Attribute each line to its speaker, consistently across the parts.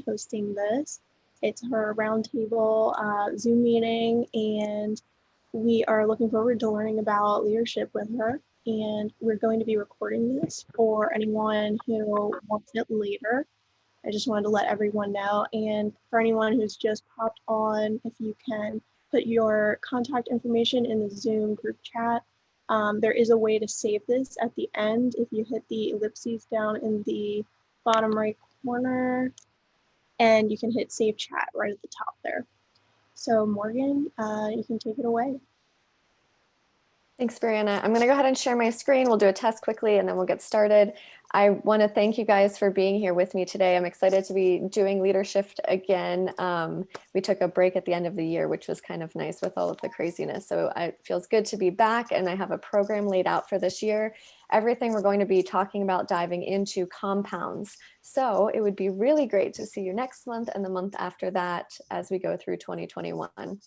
Speaker 1: hosting this. It's her roundtable Zoom meeting, and we are looking forward to learning about leadership with her. And we're going to be recording this for anyone who wants it later. I just wanted to let everyone know. And for anyone who's just popped on, if you can put your contact information in the Zoom group chat. There is a way to save this at the end. If you hit the ellipses down in the bottom right corner, and you can hit save chat right at the top there. So Morgan, you can take it away.
Speaker 2: Thanks, Brianna. I'm going to go ahead and share my screen. We'll do a test quickly and then we'll get started. I want to thank you guys for being here with me today. I'm excited to be doing Leadershift again. We took a break at the end of the year, which was kind of nice with all of the craziness. So it feels good to be back, and I have a program laid out for this year. Everything we're going to be talking about diving into compounds. So it would be really great to see you next month and the month after that as we go through 2021.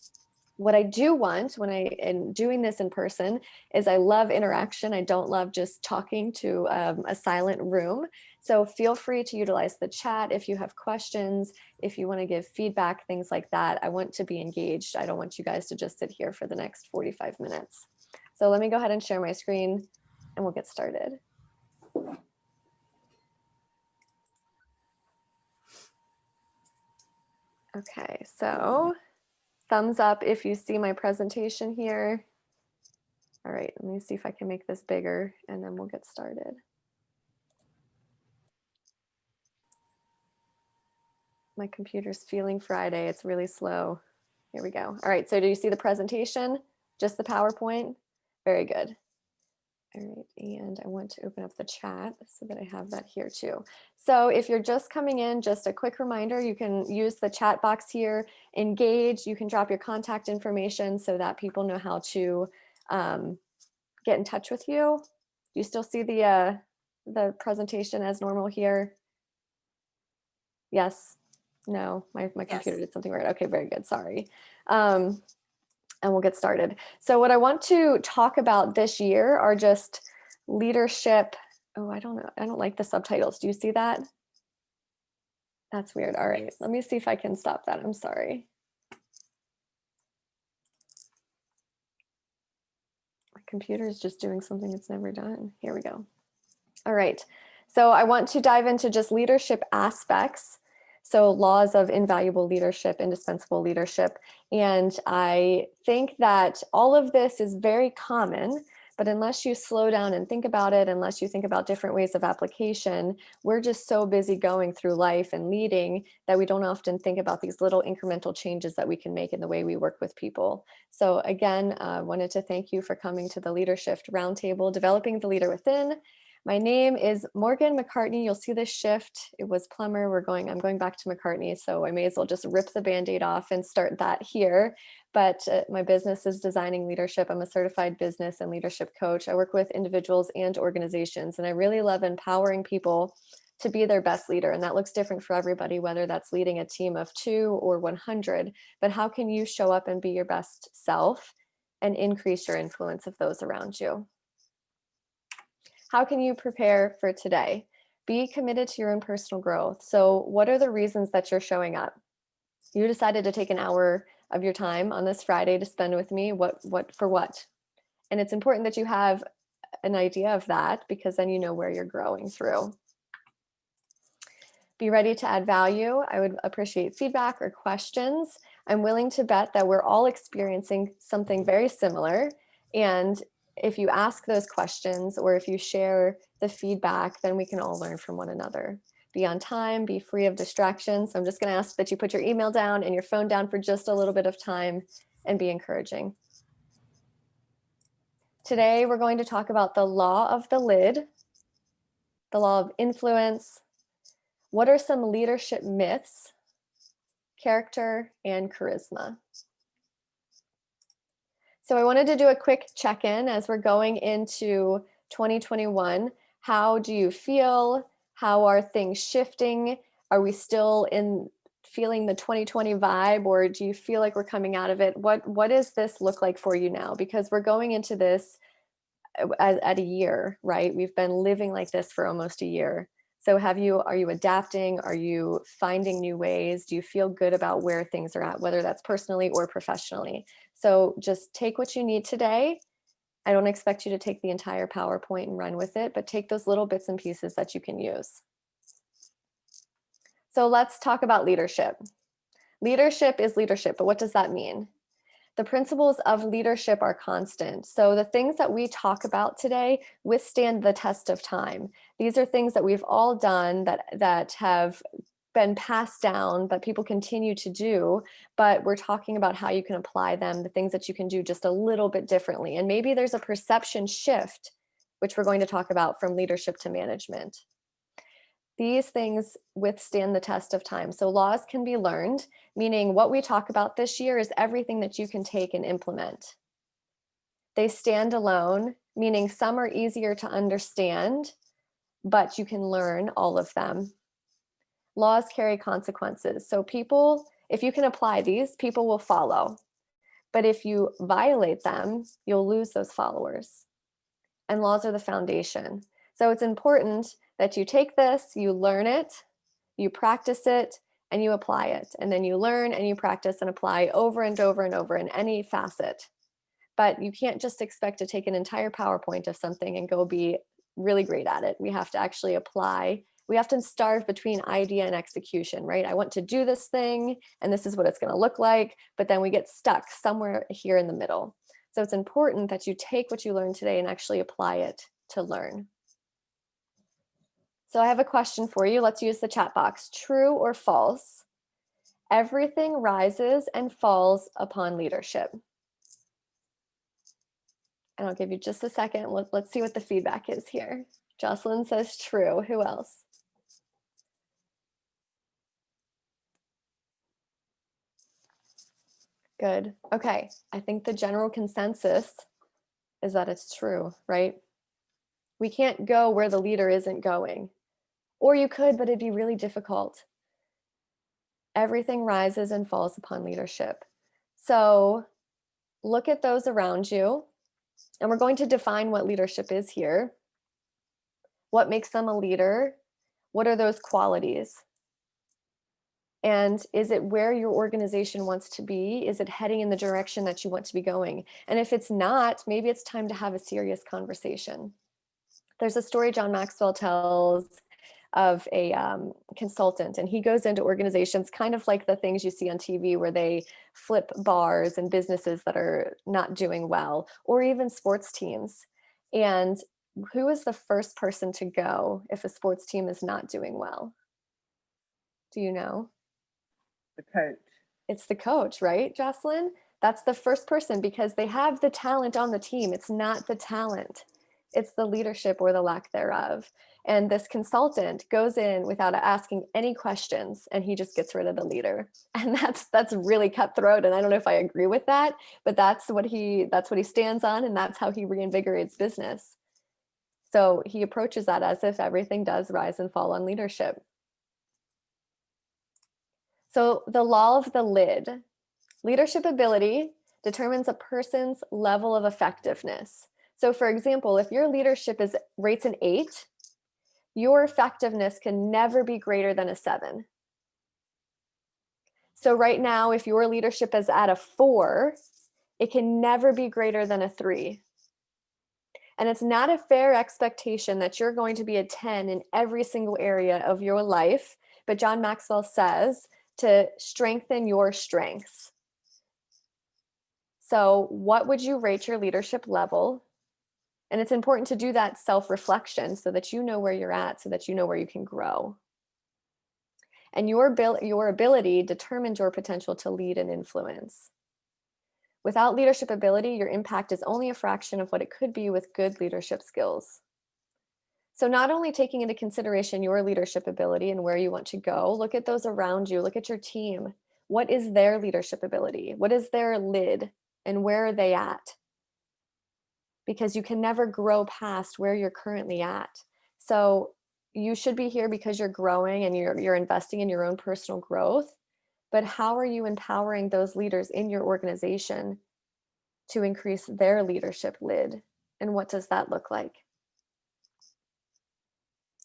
Speaker 2: What I do want when I am doing this in person is I love interaction. I don't love just talking to a silent room. So feel free to utilize the chat if you have questions, if you want to give feedback, things like that. I want to be engaged. I don't want you guys to just sit here for the next 45 minutes. So let me go ahead and share my screen and we'll get started. Okay, so thumbs up if you see my presentation here. All right, let me see if I can make this bigger and then we'll get started. My computer's feeling Friday. It's really slow. Here we go. All right, so do you see the presentation? Just the PowerPoint? Very good. All right, and I want to open up the chat so that I have that here too. So if you're just coming in, just a quick reminder, you can use the chat box here, engage, you can drop your contact information so that people know how to get in touch with you. You still see the presentation as normal here? Yes? No, my computer did something weird. Okay, very good, sorry. And we'll get started. So what I want to talk about this year are just leadership. Oh, I don't know. I don't like the subtitles. Do you see that? That's weird. All right, let me see if I can stop that. I'm sorry. My computer is just doing something it's never done. Here we go. All right. So I want to dive into just leadership aspects. So laws of invaluable leadership, indispensable leadership. And I think that all of this is very common, but unless you slow down and think about it, unless you think about different ways of application, we're just so busy going through life and leading that we don't often think about these little incremental changes that we can make in the way we work with people. So again, I wanted to thank you for coming to the Leadershift Roundtable, Developing the Leader Within. My name is Morgan McCartney. You'll see this shift. It was plumber. I'm going back to McCartney, so I may as well just rip the Band-Aid off and start that here. But my business is Designing Leadership. I'm a certified business and leadership coach. I work with individuals and organizations, and I really love empowering people to be their best leader. And that looks different for everybody, whether that's leading a team of 2 or 100. But how can you show up and be your best self and increase your influence of those around you? How can you prepare for today? Be committed to your own personal growth. So what are the reasons that you're showing up? You decided to take an hour of your time on this Friday to spend with me. What for what? And it's important that you have an idea of that, because then you know where you're growing through. Be ready to add value. I would appreciate feedback or questions. I'm willing to bet that we're all experiencing something very similar. And if you ask those questions or if you share the feedback, then we can all learn from one another. Be on time, be free of distractions. So I'm just going to ask that you put your email down and your phone down for just a little bit of time and be encouraging. Today, we're going to talk about the law of the lid, the law of influence. What are some leadership myths, character, and charisma? So I wanted to do a quick check-in as we're going into 2021. How do you feel? How are things shifting? Are we still feeling the 2020 vibe, or do you feel like we're coming out of it? What does this look like for you now? Because we're going into this at a year, right? We've been living like this for almost a year. So are you adapting? Are you finding new ways? Do you feel good about where things are at, whether that's personally or professionally? So just take what you need today. I don't expect you to take the entire PowerPoint and run with it, but take those little bits and pieces that you can use. So let's talk about leadership. Leadership is leadership, but what does that mean? The principles of leadership are constant. So the things that we talk about today withstand the test of time. These are things that we've all done that have been passed down, that people continue to do, but we're talking about how you can apply them, the things that you can do just a little bit differently. And maybe there's a perception shift, which we're going to talk about from leadership to management. These things withstand the test of time. So laws can be learned, meaning what we talk about this year is everything that you can take and implement. They stand alone, meaning some are easier to understand, but you can learn all of them. Laws carry consequences. So if you can apply these, people will follow. But if you violate them, you'll lose those followers. And laws are the foundation. So it's important that you take this, you learn it, you practice it, and you apply it. And then you learn and you practice and apply over and over and over in any facet. But you can't just expect to take an entire PowerPoint of something and go be really great at it. We have to actually apply. We have to starve between idea and execution, right? I want to do this thing, and this is what it's going to look like. But then we get stuck somewhere here in the middle. So it's important that you take what you learned today and actually apply it to learn. So I have a question for you. Let's use the chat box. True or false? Everything rises and falls upon leadership. And I'll give you just a second. Let's see what the feedback is here. Jocelyn says true. Who else? Good. Okay. I think the general consensus is that it's true, right? We can't go where the leader isn't going. Or you could, but it'd be really difficult. Everything rises and falls upon leadership. So look at those around you, and we're going to define what leadership is here. What makes them a leader? What are those qualities? And is it where your organization wants to be? Is it heading in the direction that you want to be going? And if it's not, maybe it's time to have a serious conversation. There's a story John Maxwell tells of a consultant, and he goes into organizations kind of like the things you see on TV where they flip bars and businesses that are not doing well, or even sports teams. And who is the first person to go if a sports team is not doing well? Do you know?
Speaker 3: The coach.
Speaker 2: It's the coach, right, Jocelyn? That's the first person because they have the talent on the team. It's not the talent. It's the leadership or the lack thereof. And this consultant goes in without asking any questions, and he just gets rid of the leader. And that's really cutthroat. And I don't know if I agree with that, but that's what he stands on, and that's how he reinvigorates business. So he approaches that as if everything does rise and fall on leadership. So the law of the lid. Leadership ability determines a person's level of effectiveness. So for example, if your leadership rates an 8, your effectiveness can never be greater than a 7. So right now, if your leadership is at a 4, it can never be greater than a 3. And it's not a fair expectation that you're going to be a 10 in every single area of your life. But John Maxwell says to strengthen your strengths. So what would you rate your leadership level? And it's important to do that self-reflection so that you know where you're at, so that you know where you can grow. And your ability determines your potential to lead and influence. Without leadership ability, your impact is only a fraction of what it could be with good leadership skills. So not only taking into consideration your leadership ability and where you want to go, look at those around you, look at your team. What is their leadership ability? What is their lid? And where are they at? Because you can never grow past where you're currently at. So you should be here because you're growing and you're investing in your own personal growth. But how are you empowering those leaders in your organization to increase their leadership lid? And what does that look like?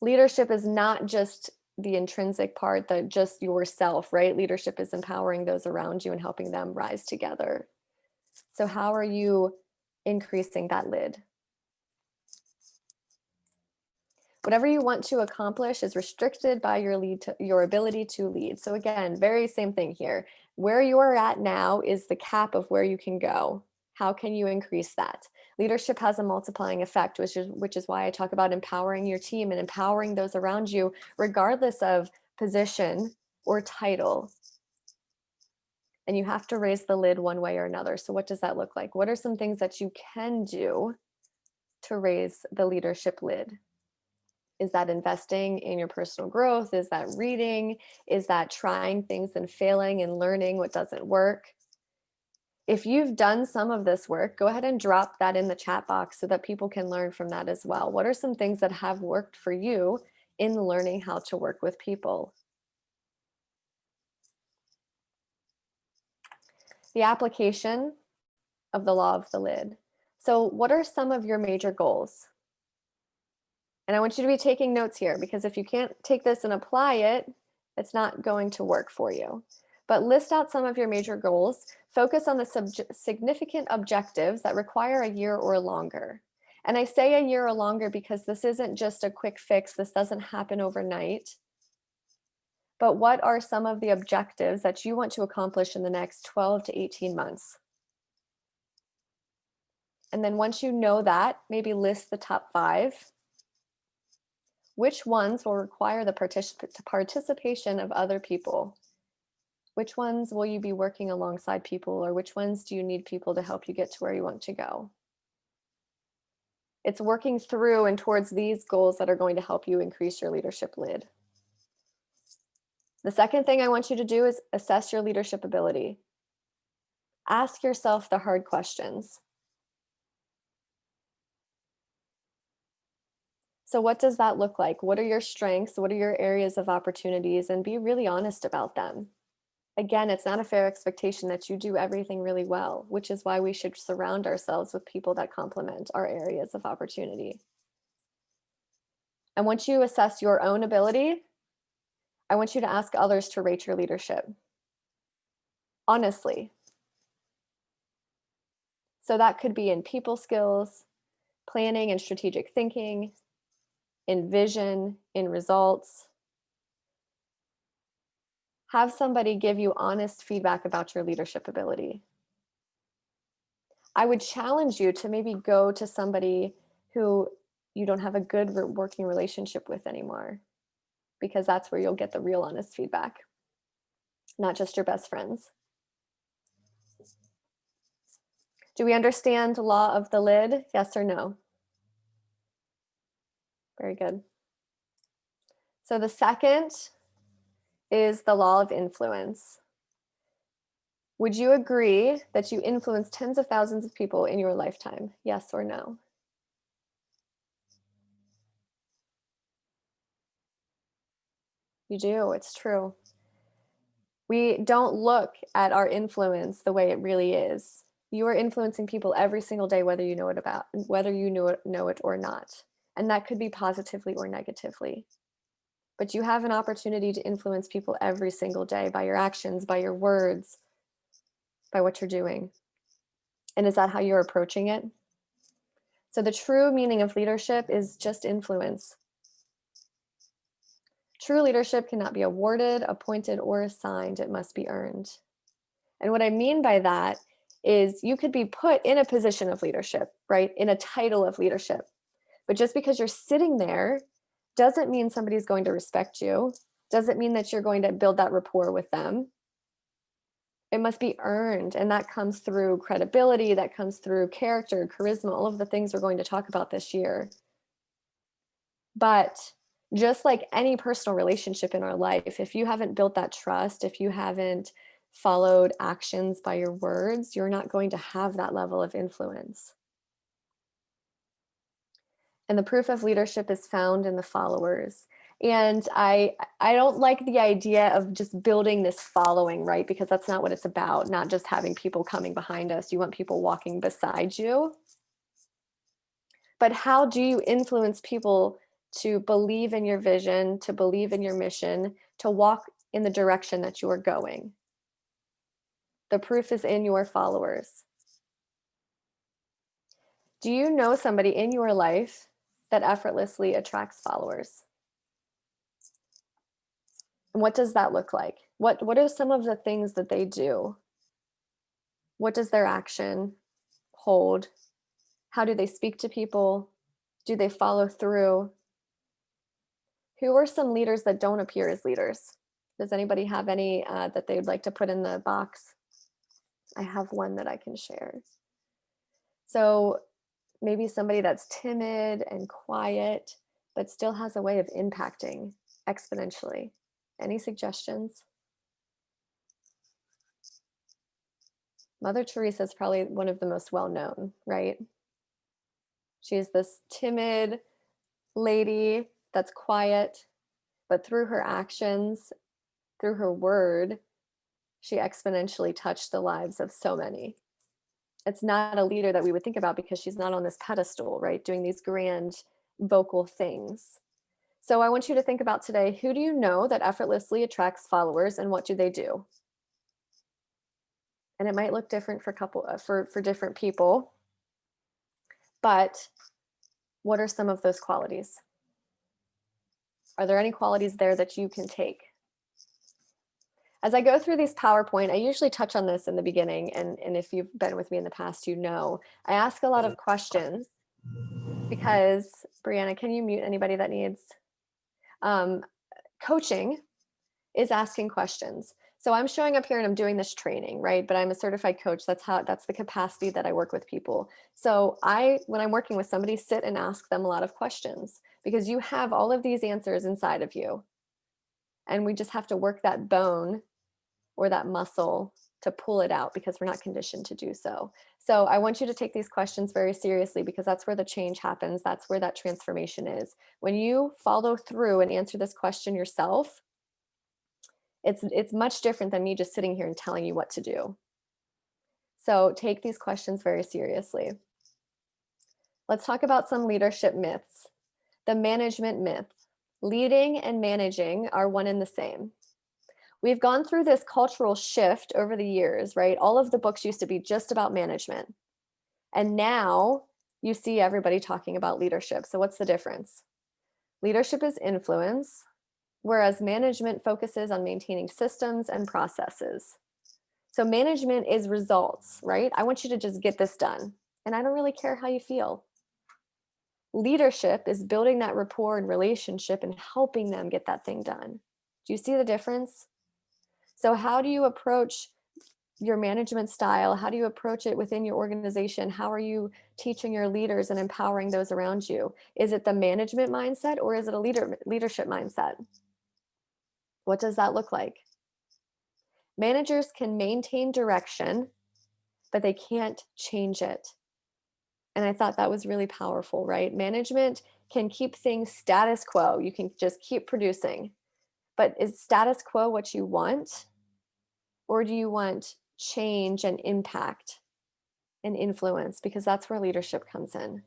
Speaker 2: Leadership is not just the intrinsic part, that just yourself, right? Leadership is empowering those around you and helping them rise together. So how are you increasing that lid? Whatever you want to accomplish is restricted by your ability to lead. So again, very same thing here. Where you are at now is the cap of where you can go. How can you increase that? Leadership has a multiplying effect, which is why I talk about empowering your team and empowering those around you, regardless of position or title. And you have to raise the lid one way or another. So what does that look like? What are some things that you can do to raise the leadership lid? Is that investing in your personal growth? Is that reading? Is that trying things and failing and learning what doesn't work? If you've done some of this work, go ahead and drop that in the chat box so that people can learn from that as well. What are some things that have worked for you in learning how to work with people? The application of the law of the lid. So what are some of your major goals? And I want you to be taking notes here, because if you can't take this and apply it, it's not going to work for you. But list out some of your major goals. Focus on the significant objectives that require a year or longer. And I say a year or longer because this isn't just a quick fix. This doesn't happen overnight. But what are some of the objectives that you want to accomplish in the next 12 to 18 months? And then once you know that, maybe list the top 5. Which ones will require the participation of other people? Which ones will you be working alongside people, or which ones do you need people to help you get to where you want to go? It's working through and towards these goals that are going to help you increase your leadership lid. The second thing I want you to do is assess your leadership ability. Ask yourself the hard questions. So what does that look like? What are your strengths? What are your areas of opportunities? And be really honest about them. Again, it's not a fair expectation that you do everything really well, which is why we should surround ourselves with people that complement our areas of opportunity. And once you assess your own ability, I want you to ask others to rate your leadership. Honestly. So that could be in people skills, planning and strategic thinking, in vision, in results. Have somebody give you honest feedback about your leadership ability. I would challenge you to maybe go to somebody who you don't have a good working relationship with anymore, because that's where you'll get the real honest feedback, not just your best friends. Do we understand the law of the lid? Yes or no? Very good. So the second is the law of influence. Would you agree that you influence tens of thousands of people in your lifetime? Yes or no? You do, it's true. We don't look at our influence the way it really is. You are influencing people every single day, whether you know it or not. And that could be positively or negatively. But you have an opportunity to influence people every single day by your actions, by your words, by what you're doing. And is that how you're approaching it? So the true meaning of leadership is just influence. True leadership cannot be awarded, appointed, or assigned. It must be earned. And what I mean by that is you could be put in a position of leadership, right? In a title of leadership. But just because you're sitting there doesn't mean somebody's going to respect you. Doesn't mean that you're going to build that rapport with them. It must be earned. And that comes through credibility, that comes through character, charisma, all of the things we're going to talk about this year. But just like any personal relationship in our life, if you haven't built that trust, if you haven't followed actions by your words, you're not going to have that level of influence. And the proof of leadership is found in the followers. And I don't like the idea of just building this following, right? Because that's not what it's about, not just having people coming behind us. You want people walking beside you. But how do you influence people to believe in your vision, to believe in your mission, to walk in the direction that you are going. The proof is in your followers. Do you know somebody in your life that effortlessly attracts followers? And what does that look like? What are some of the things that they do? What does their action hold? How do they speak to people? Do they follow through? Who are some leaders that don't appear as leaders? Does anybody have any that they would like to put in the box? I have one that I can share. So maybe somebody that's timid and quiet, but still has a way of impacting exponentially. Any suggestions? Mother Teresa is probably one of the most well-known, right? She's this timid lady that's quiet, but through her actions, through her word, she exponentially touched the lives of so many. It's not a leader that we would think about because she's not on this pedestal, right? Doing these grand vocal things. So I want you to think about today, who do you know that effortlessly attracts followers and what do they do? And it might look different for different people, but what are some of those qualities? Are there any qualities there that you can take? As I go through these PowerPoint, I usually touch on this in the beginning, and if you've been with me in the past, you know, I ask a lot of questions because, Brianna, can you mute anybody that needs? Coaching is asking questions. So I'm showing up here and I'm doing this training, right? But I'm a certified coach. That's the capacity that I work with people. So when I'm working with somebody, sit and ask them a lot of questions because you have all of these answers inside of you. And we just have to work that bone or that muscle to pull it out because we're not conditioned to do so. So I want you to take these questions very seriously because that's where the change happens. That's where that transformation is. When you follow through and answer this question yourself, it's much different than me just sitting here and telling you what to do. So take these questions very seriously. Let's talk about some leadership myths. The management myth. Leading and managing are one and the same. We've gone through this cultural shift over the years, right? All of the books used to be just about management. And now you see everybody talking about leadership. So what's the difference? Leadership is influence, whereas management focuses on maintaining systems and processes. So management is results, right? I want you to just get this done. And I don't really care how you feel. Leadership is building that rapport and relationship and helping them get that thing done. Do you see the difference? So how do you approach your management style? How do you approach it within your organization? How are you teaching your leaders and empowering those around you? Is it the management mindset or is it a leadership mindset? What does that look like? Managers can maintain direction, but they can't change it. And I thought that was really powerful, right? Management can keep things status quo. You can just keep producing. But is status quo what you want? Or do you want change and impact and influence? Because that's where leadership comes in.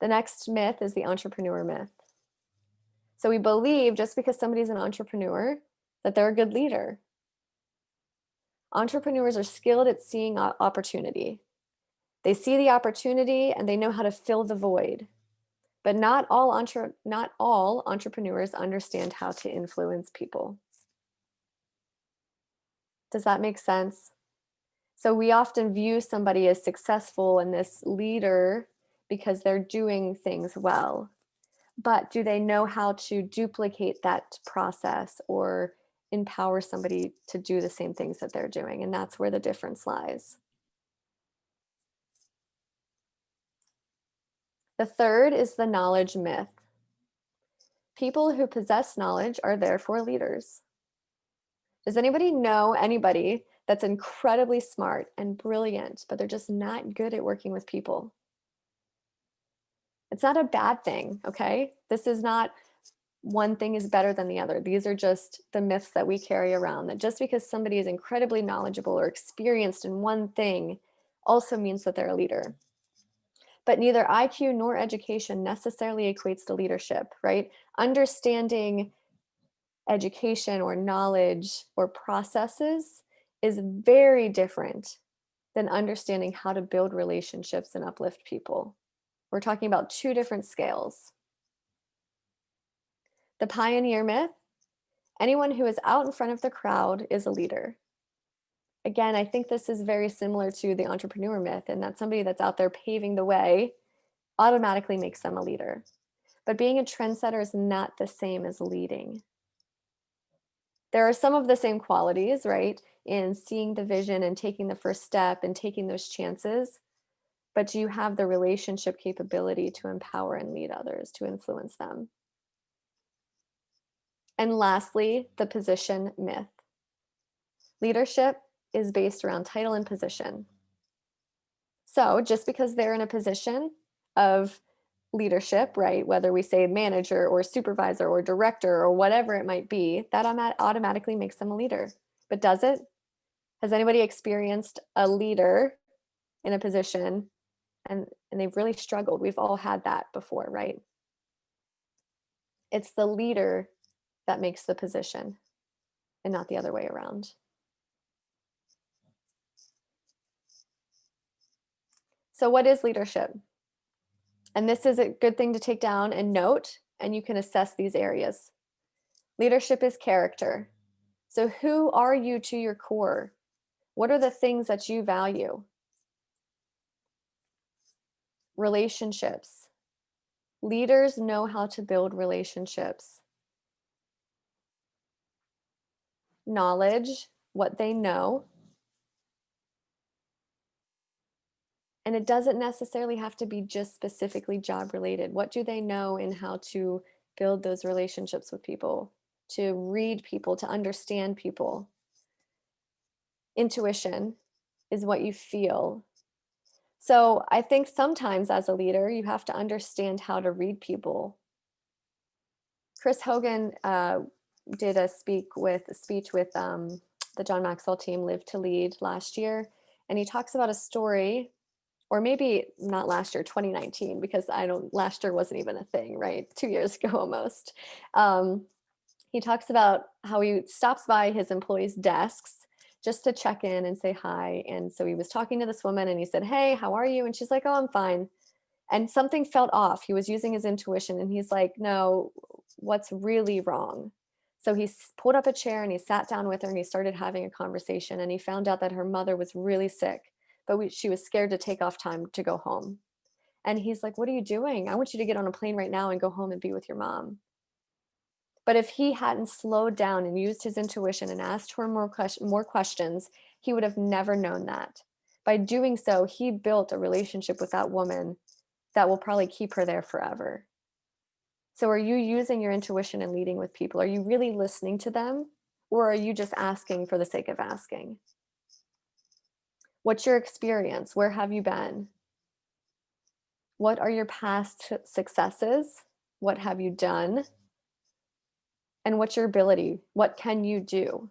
Speaker 2: The next myth is the entrepreneur myth. So we believe just because somebody's an entrepreneur that they're a good leader. Entrepreneurs are skilled at seeing opportunity. They see the opportunity and they know how to fill the void. But not all entrepreneurs understand how to influence people. Does that make sense? So we often view somebody as successful and this leader because they're doing things well. But do they know how to duplicate that process or empower somebody to do the same things that they're doing? And that's where the difference lies. The third is the knowledge myth. People who possess knowledge are therefore leaders. Does anybody know anybody that's incredibly smart and brilliant, but they're just not good at working with people? It's not a bad thing, okay? This is not one thing is better than the other. These are just the myths that we carry around, that just because somebody is incredibly knowledgeable or experienced in one thing also means that they're a leader. But neither IQ nor education necessarily equates to leadership, right? Understanding education or knowledge or processes is very different than understanding how to build relationships and uplift people. We're talking about two different scales. The pioneer myth: anyone who is out in front of the crowd is a leader. Again, I think this is very similar to the entrepreneur myth, and that somebody that's out there paving the way automatically makes them a leader. But being a trendsetter is not the same as leading. There are some of the same qualities, right, in seeing the vision and taking the first step and taking those chances, but do you have the relationship capability to empower and lead others, to influence them? And lastly, the position myth. Leadership is based around title and position. So just because they're in a position of leadership, right, whether we say manager or supervisor or director or whatever it might be, that automatically makes them a leader. But does it? Has anybody experienced a leader in a position and they've really struggled? We've all had that before, right? It's the leader that makes the position and not the other way around. So what is leadership? And this is a good thing to take down and note, and you can assess these areas. Leadership is character. So who are you to your core? What are the things that you value? Relationships. Leaders know how to build relationships. Knowledge, what they know. And it doesn't necessarily have to be just specifically job related. What do they know in how to build those relationships with people, to read people, to understand people? Intuition is what you feel. So I think sometimes as a leader, you have to understand how to read people. Chris Hogan did a speech with the John Maxwell team, Live to Lead, last year. And he talks about a story, or maybe not last year, 2019, because last year wasn't even a thing, right? 2 years ago almost. He talks about how he stops by his employees' desks just to check in and say hi. And so he was talking to this woman and he said, "Hey, how are you?" And she's like, "Oh, I'm fine." And something felt off. He was using his intuition and he's like, "No, what's really wrong?" So he pulled up a chair and he sat down with her and he started having a conversation, and he found out that her mother was really sick, but she was scared to take off time to go home. And he's like, "What are you doing? I want you to get on a plane right now and go home and be with your mom." But if he hadn't slowed down and used his intuition and asked her more questions, he would have never known that. By doing so, he built a relationship with that woman that will probably keep her there forever. So are you using your intuition and leading with people? Are you really listening to them? Or are you just asking for the sake of asking? What's your experience? Where have you been? What are your past successes? What have you done? And what's your ability? What can you do?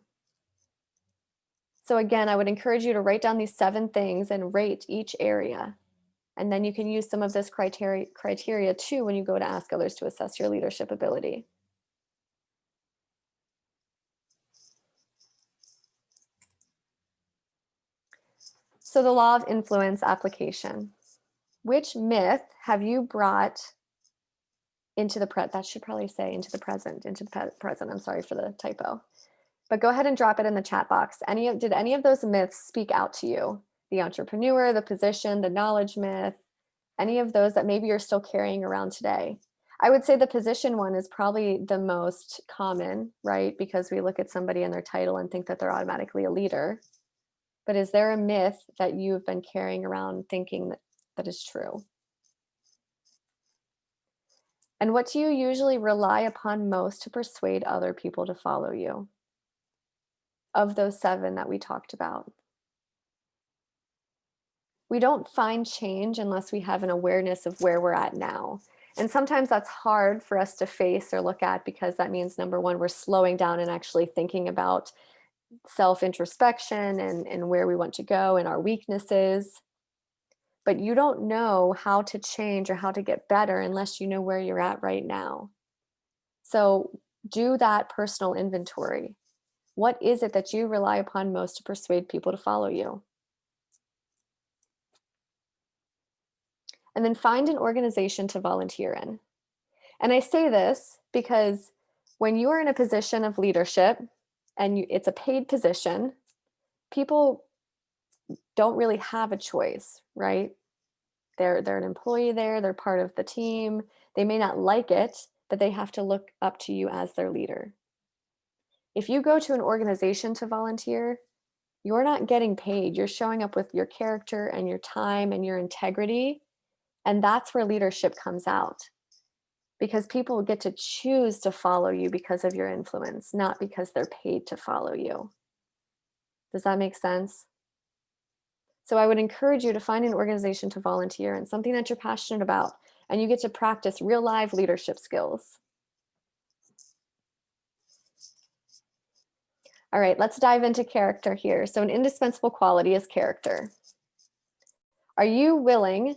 Speaker 2: So again, I would encourage you to write down these 7 things and rate each area. And then you can use some of this criteria too when you go to ask others to assess your leadership ability. So the law of influence application. Which myth have you brought into the present? That should probably say into the present, I'm sorry for the typo. But go ahead and drop it in the chat box. Did any of those myths speak out to you? The entrepreneur, the position, the knowledge myth, any of those that maybe you're still carrying around today? I would say the position one is probably the most common, right? Because we look at somebody and their title and think that they're automatically a leader. But is there a myth that you've been carrying around thinking that is true? And what do you usually rely upon most to persuade other people to follow you? Of those 7 that we talked about. We don't find change unless we have an awareness of where we're at now. And sometimes that's hard for us to face or look at, because that means, number one, we're slowing down and actually thinking about self-introspection and where we want to go and our weaknesses. but you don't know how to change or how to get better unless you know where you're at right now. So do that personal inventory. What is it that you rely upon most to persuade people to follow you? And then find an organization to volunteer in. And I say this because when you are in a position of leadership and it's a paid position, people don't really have a choice, right? They're an employee there, they're part of the team. They may not like it, but they have to look up to you as their leader. If you go to an organization to volunteer, you're not getting paid. You're showing up with your character and your time and your integrity. And that's where leadership comes out, because people get to choose to follow you because of your influence, not because they're paid to follow you. Does that make sense? So I would encourage you to find an organization to volunteer in, something that you're passionate about, and you get to practice real life leadership skills. All right, let's dive into character here. So an indispensable quality is character. Are you willing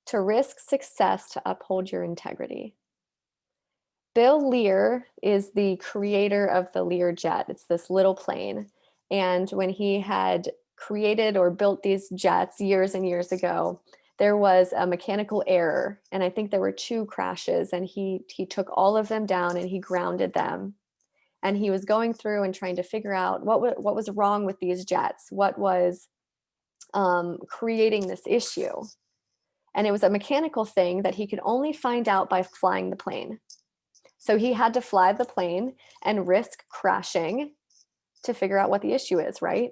Speaker 2: to risk success to uphold your integrity? Bill Lear is the creator of the Learjet. It's this little plane. And when he had created or built these jets years and years ago, there was a mechanical error. And I think there were 2 crashes, and he took all of them down and he grounded them. And he was going through and trying to figure out what was wrong with these jets, what was creating this issue. And it was a mechanical thing that he could only find out by flying the plane. So he had to fly the plane and risk crashing to figure out what the issue is, right?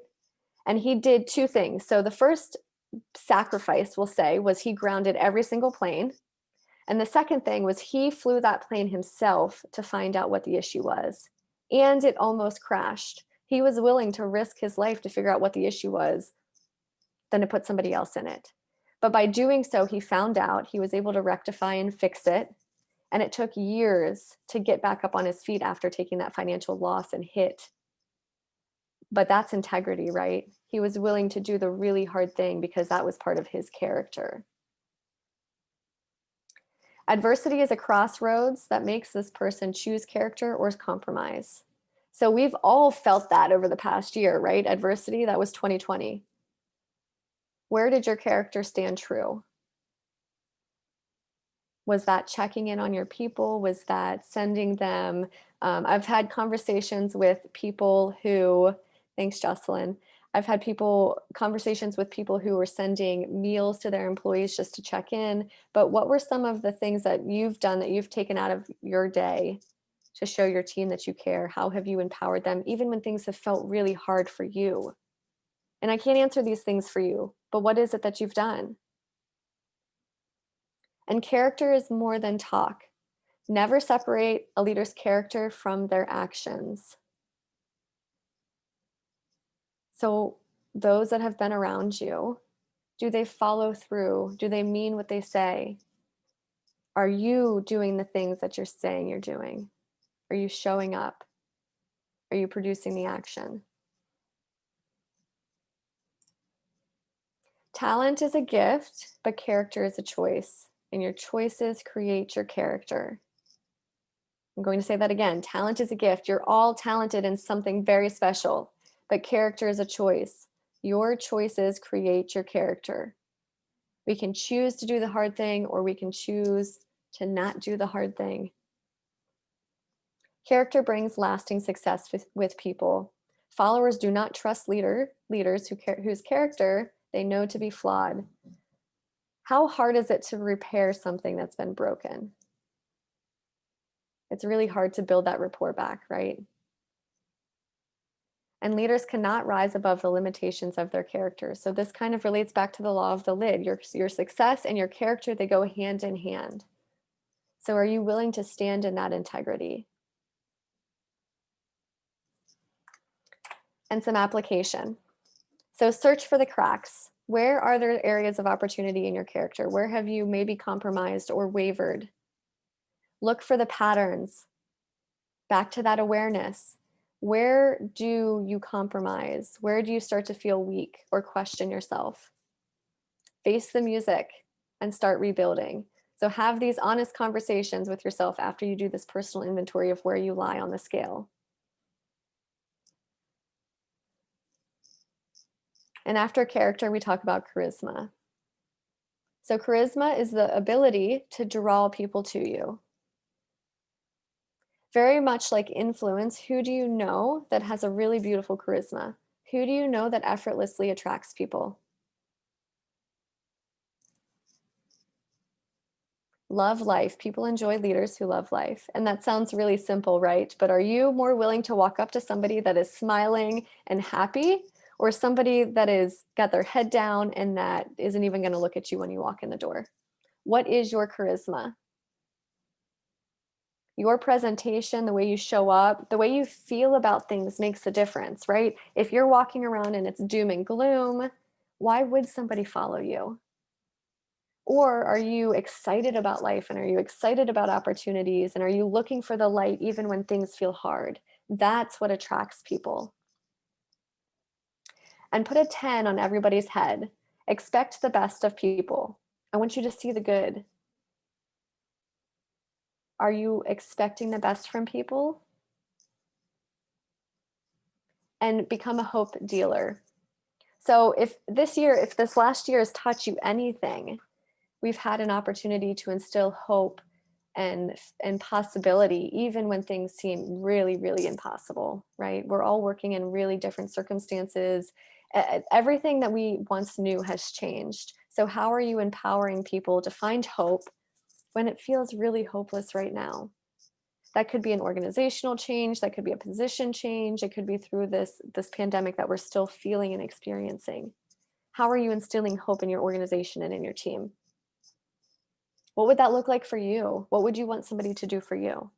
Speaker 2: And he did 2 things. So the first sacrifice, we'll say, was he grounded every single plane. And the second thing was he flew that plane himself to find out what the issue was. And it almost crashed. He was willing to risk his life to figure out what the issue was than to put somebody else in it. But by doing so, he found out, he was able to rectify and fix it. And it took years to get back up on his feet after taking that financial loss and hit. But that's integrity, right? He was willing to do the really hard thing because that was part of his character. Adversity is a crossroads that makes this person choose character or compromise. So we've all felt that over the past year, right? Adversity, that was 2020. Where did your character stand true? Was that checking in on your people? Was that sending them? I've had conversations with people who, thanks, Jocelyn. I've had conversations with people who were sending meals to their employees just to check in. But what were some of the things that you've done, that you've taken out of your day to show your team that you care? How have you empowered them, even when things have felt really hard for you? And I can't answer these things for you, but what is it that you've done? And character is more than talk. Never separate a leader's character from their actions. So those that have been around you, do they follow through? Do they mean what they say? Are you doing the things that you're saying you're doing? Are you showing up? Are you producing the action? Talent is a gift, but character is a choice. And your choices create your character. I'm going to say that again. Talent is a gift. You're all talented in something very special, but character is a choice. Your choices create your character. We can choose to do the hard thing, or we can choose to not do the hard thing. Character brings lasting success with people. Followers do not trust leaders whose character they know to be flawed. How hard is it to repair something that's been broken? It's really hard to build that rapport back, right? And leaders cannot rise above the limitations of their character. So this kind of relates back to the law of the lid. Your success and your character, they go hand in hand. So are you willing to stand in that integrity? And some application. So search for the cracks. Where are there areas of opportunity in your character? Where have you maybe compromised or wavered? Look for the patterns. Back to that awareness. Where do you compromise? Where do you start to feel weak or question yourself? Face the music and start rebuilding. So have these honest conversations with yourself after you do this personal inventory of where you lie on the scale. And after character, we talk about charisma. So charisma is the ability to draw people to you. Very much like influence, who do you know that has a really beautiful charisma? Who do you know that effortlessly attracts people? Love life. People enjoy leaders who love life. And that sounds really simple, right? But are you more willing to walk up to somebody that is smiling and happy, or somebody that is got their head down and that isn't even going to look at you when you walk in the door? What is your charisma? Your presentation, the way you show up, the way you feel about things makes a difference, right? If you're walking around and it's doom and gloom, why would somebody follow you? Or are you excited about life, and are you excited about opportunities, and are you looking for the light even when things feel hard? That's what attracts people. And put a 10 on everybody's head. Expect the best of people. I want you to see the good. Are you expecting the best from people? And become a hope dealer. So if this last year has taught you anything, we've had an opportunity to instill hope and possibility, even when things seem really, really impossible, right? We're all working in really different circumstances. Everything that we once knew has changed. So how are you empowering people to find hope when it feels really hopeless right now? That could be an organizational change, that could be a position change, it could be through this pandemic that we're still feeling and experiencing. How are you instilling hope in your organization and in your team? What would that look like for you? What would you want somebody to do for you?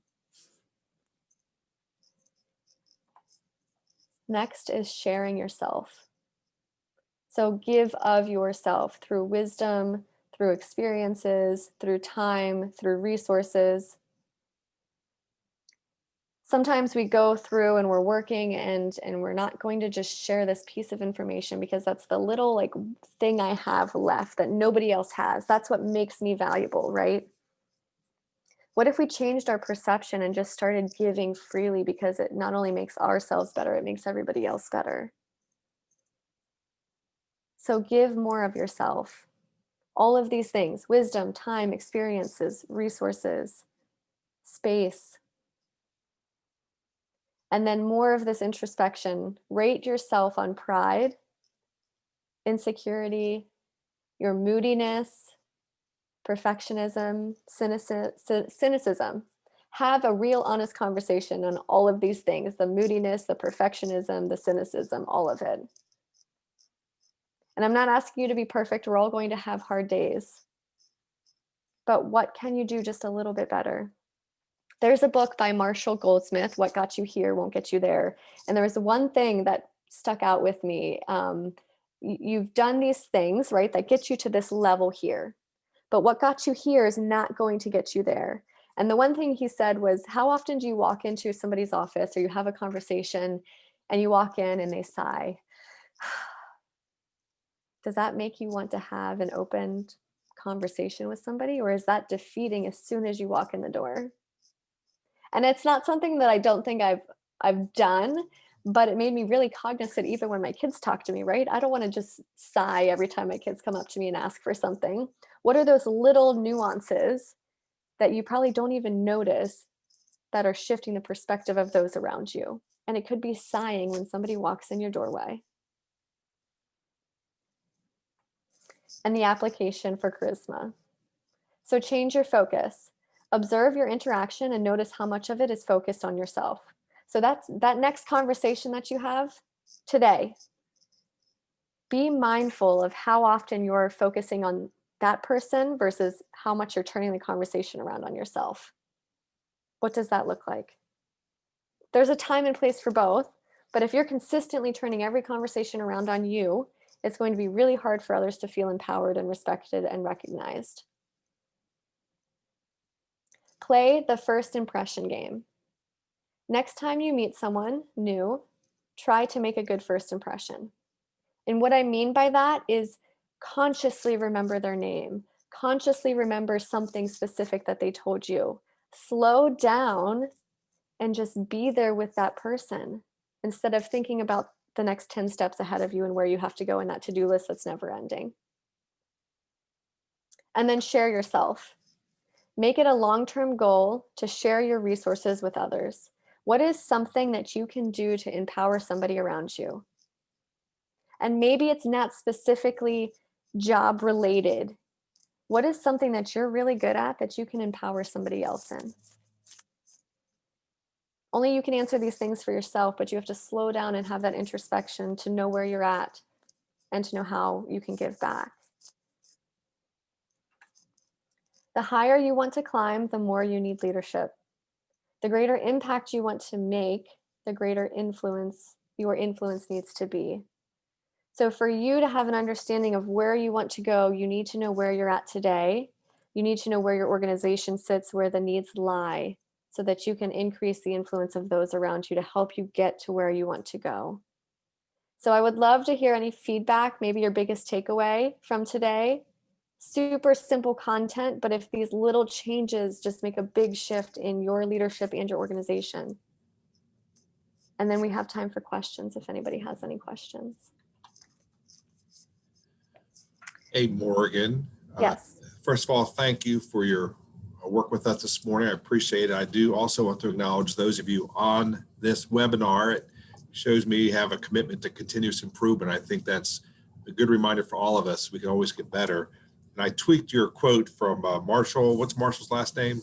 Speaker 2: Next is sharing yourself. So give of yourself through wisdom, through experiences, through time, through resources. Sometimes we go through and we're working and we're not going to just share this piece of information because that's the little like thing I have left that nobody else has. That's what makes me valuable, right? What if we changed our perception and just started giving freely, because it not only makes ourselves better, it makes everybody else better. So give more of yourself. All of these things: wisdom, time, experiences, resources, space. And then more of this introspection. Rate yourself on pride, insecurity, your moodiness, perfectionism, cynicism. Have a real honest conversation on all of these things: the moodiness, the perfectionism, the cynicism, all of it. And I'm not asking you to be perfect. We're all going to have hard days. But what can you do just a little bit better? There's a book by Marshall Goldsmith, What Got You Here Won't Get You There. And there was one thing that stuck out with me. You've done these things, right, that get you to this level here. But what got you here is not going to get you there. And the one thing he said was, how often do you walk into somebody's office or you have a conversation and you walk in and they sigh? Does that make you want to have an open conversation with somebody, or is that defeating as soon as you walk in the door? And it's not something that I don't think I've done, but it made me really cognizant even when my kids talk to me, right? I don't want to just sigh every time my kids come up to me and ask for something. What are those little nuances that you probably don't even notice that are shifting the perspective of those around you? And it could be sighing when somebody walks in your doorway. And the application for charisma. So change your focus. Observe your interaction and notice how much of it is focused on yourself. So that's that next conversation that you have today. Be mindful of how often you're focusing on that person versus how much you're turning the conversation around on yourself. What does that look like? There's a time and place for both, but if you're consistently turning every conversation around on you, it's going to be really hard for others to feel empowered and respected and recognized. Play the first impression game. Next time you meet someone new, try to make a good first impression. And what I mean by that is Consciously remember their name. Consciously remember something specific that they told you. Slow down and just be there with that person instead of thinking about the next 10 steps ahead of you and where you have to go in that to-do list that's never ending. And then share yourself. Make it a long-term goal to share your resources with others. What is something that you can do to empower somebody around you? And maybe it's not specifically job related. What is something that you're really good at that you can empower somebody else in? Only you can answer these things for yourself, but you have to slow down and have that introspection to know where you're at and to know how you can give back. The higher you want to climb, the more you need leadership. The greater impact you want to make, the greater influence your influence needs to be. So for you to have an understanding of where you want to go, you need to know where you're at today. You need to know where your organization sits, where the needs lie, so that you can increase the influence of those around you to help you get to where you want to go. So I would love to hear any feedback, maybe your biggest takeaway from today. Super simple content, but if these little changes just make a big shift in your leadership and your organization. And then we have time for questions if anybody has any questions.
Speaker 4: Hey, Morgan.
Speaker 2: Yes.
Speaker 4: First of all, thank you for your work with us this morning. I appreciate it. I do also want to acknowledge those of you on this webinar. It shows me you have a commitment to continuous improvement. I think that's a good reminder for all of us. We can always get better. And I tweaked your quote from Marshall. What's Marshall's last name?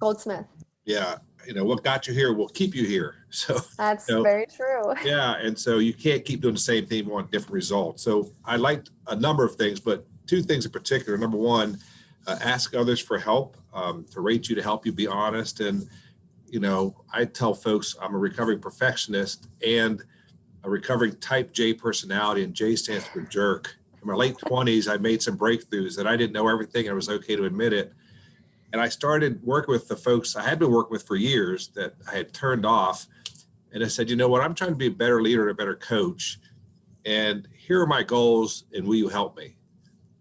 Speaker 2: Goldsmith.
Speaker 4: Yeah. You know, what got you here will keep you here. So
Speaker 2: that's very true.
Speaker 4: Yeah. And so you can't keep doing the same thing, you want different results. So I liked a number of things, but two things in particular. Number one, ask others for help, to rate you, to help you, be honest. And, you know, I tell folks I'm a recovering perfectionist and a recovering type J personality, and J stands for jerk. In my late 20s, I made some breakthroughs that I didn't know everything, and it was okay to admit it. And I started working with the folks I had been working with for years that I had turned off. And I said, you know what, I'm trying to be a better leader and a better coach. And here are my goals, and will you help me?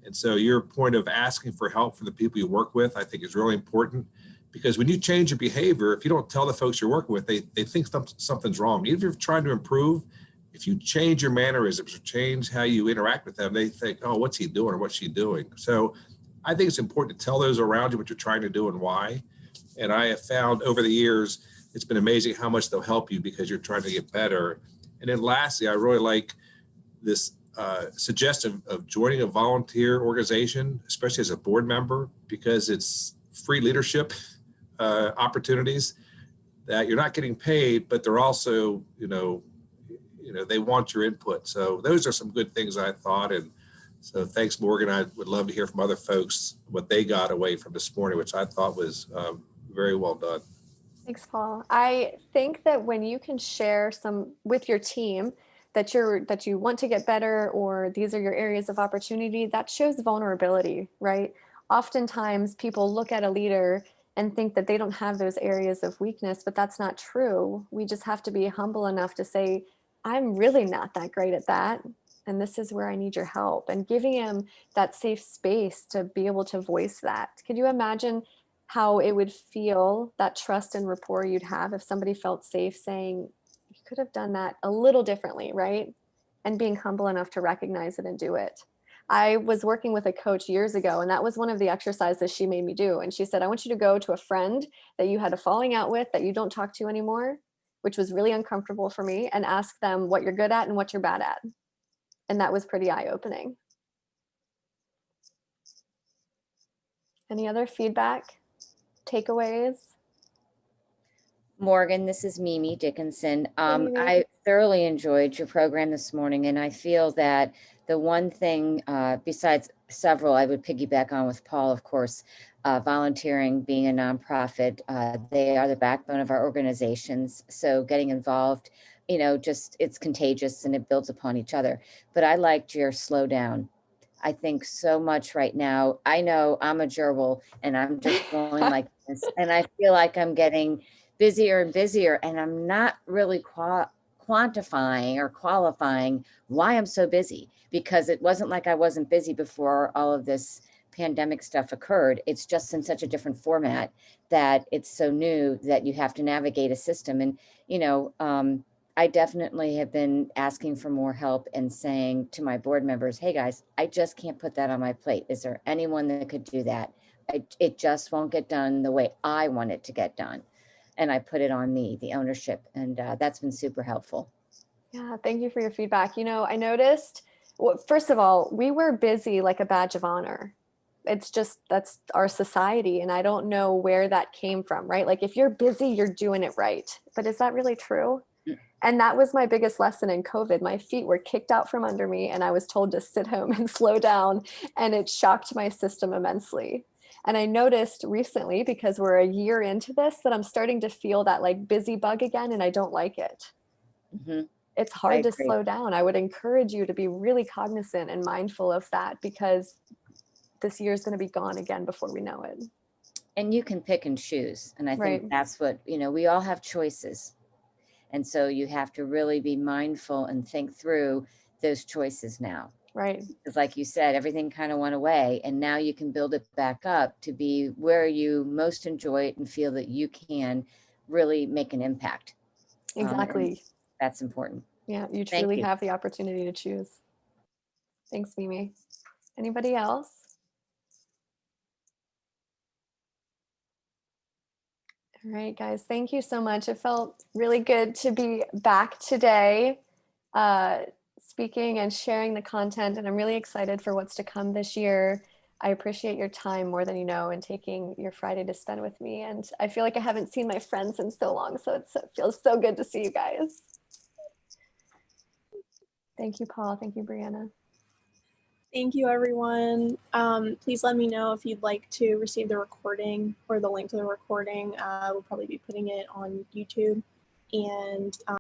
Speaker 4: And so your point of asking for help from the people you work with, I think is really important, because when you change your behavior, if you don't tell the folks you're working with, they think something's wrong. Even if you're trying to improve, if you change your mannerisms or change how you interact with them, they think, oh, what's he doing or what's she doing? So I think it's important to tell those around you what you're trying to do and why. And I have found over the years, it's been amazing how much they'll help you because you're trying to get better. And then lastly, I really like this suggestion of joining a volunteer organization, especially as a board member, because it's free leadership opportunities that you're not getting paid, but they're also, you know, they want your input. So those are some good things I thought. And so thanks, Morgan. I would love to hear from other folks what they got away from this morning, which I thought was very well done.
Speaker 2: Thanks, Paul. I think that when you can share some with your team that you want to get better, or these are your areas of opportunity, that shows vulnerability, right? Oftentimes people look at a leader and think that they don't have those areas of weakness, but that's not true. We just have to be humble enough to say, I'm really not that great at that, and this is where I need your help, and giving him that safe space to be able to voice that. Could you imagine how it would feel, that trust and rapport you'd have if somebody felt safe saying, you could have done that a little differently, right? And being humble enough to recognize it and do it. I was working with a coach years ago, and that was one of the exercises she made me do. And she said, I want you to go to a friend that you had a falling out with that you don't talk to anymore, which was really uncomfortable for me, and ask them what you're good at and what you're bad at. And that was pretty eye-opening. Any other feedback, takeaways?
Speaker 5: Morgan, this is Mimi Dickinson.
Speaker 2: Mimi.
Speaker 5: I thoroughly enjoyed your program this morning, and I feel that the one thing, besides several, I would piggyback on with Paul, of course, volunteering, being a nonprofit, they are the backbone of our organizations. So getting involved, you know, just it's contagious and it builds upon each other. But I liked your slow down. I think so much right now. I know I'm a gerbil and I'm just going like this, and I feel like I'm getting busier and busier, and I'm not really quantifying or qualifying why I'm so busy, because it wasn't like I wasn't busy before all of this pandemic stuff occurred. It's just in such a different format that it's so new that you have to navigate a system. And, you know, I definitely have been asking for more help and saying to my board members, hey guys, I just can't put that on my plate. Is there anyone that could do that? It just won't get done the way I want it to get done. And I put it on me, the ownership, and that's been super helpful.
Speaker 2: Yeah, thank you for your feedback. You know, I noticed, well, first of all, we wear busy like a badge of honor. It's just, that's our society. And I don't know where that came from, right? Like if you're busy, you're doing it right. But is that really true? And that was my biggest lesson in COVID. My feet were kicked out from under me and I was told to sit home and slow down. And it shocked my system immensely. And I noticed recently, because we're a year into this, that I'm starting to feel that like busy bug again, and I don't like it.
Speaker 5: Mm-hmm.
Speaker 2: It's hard to slow down. I would encourage you to be really cognizant and mindful of that, because this year is going to be gone again before we know it.
Speaker 5: And you can pick and choose. And I think that's what, you know, we all have choices. And so you have to really be mindful and think through those choices now.
Speaker 2: Right.
Speaker 5: Because like you said, everything kind of went away, and now you can build it back up to be where you most enjoy it and feel that you can really make an impact.
Speaker 2: Exactly.
Speaker 5: That's important.
Speaker 2: Yeah, you truly have the opportunity to choose. Thanks, Mimi. Anybody else? All right, guys, thank you so much. It felt really good to be back today, speaking and sharing the content, and I'm really excited for what's to come this year. I appreciate your time more than you know, and taking your Friday to spend with me. And I feel like I haven't seen my friends in so long, so it feels so good to see you guys. Thank you, Paul. Thank you, Brianna.
Speaker 1: Thank you, everyone. Please let me know if you'd like to receive the recording or the link to the recording. We'll probably be putting it on YouTube. And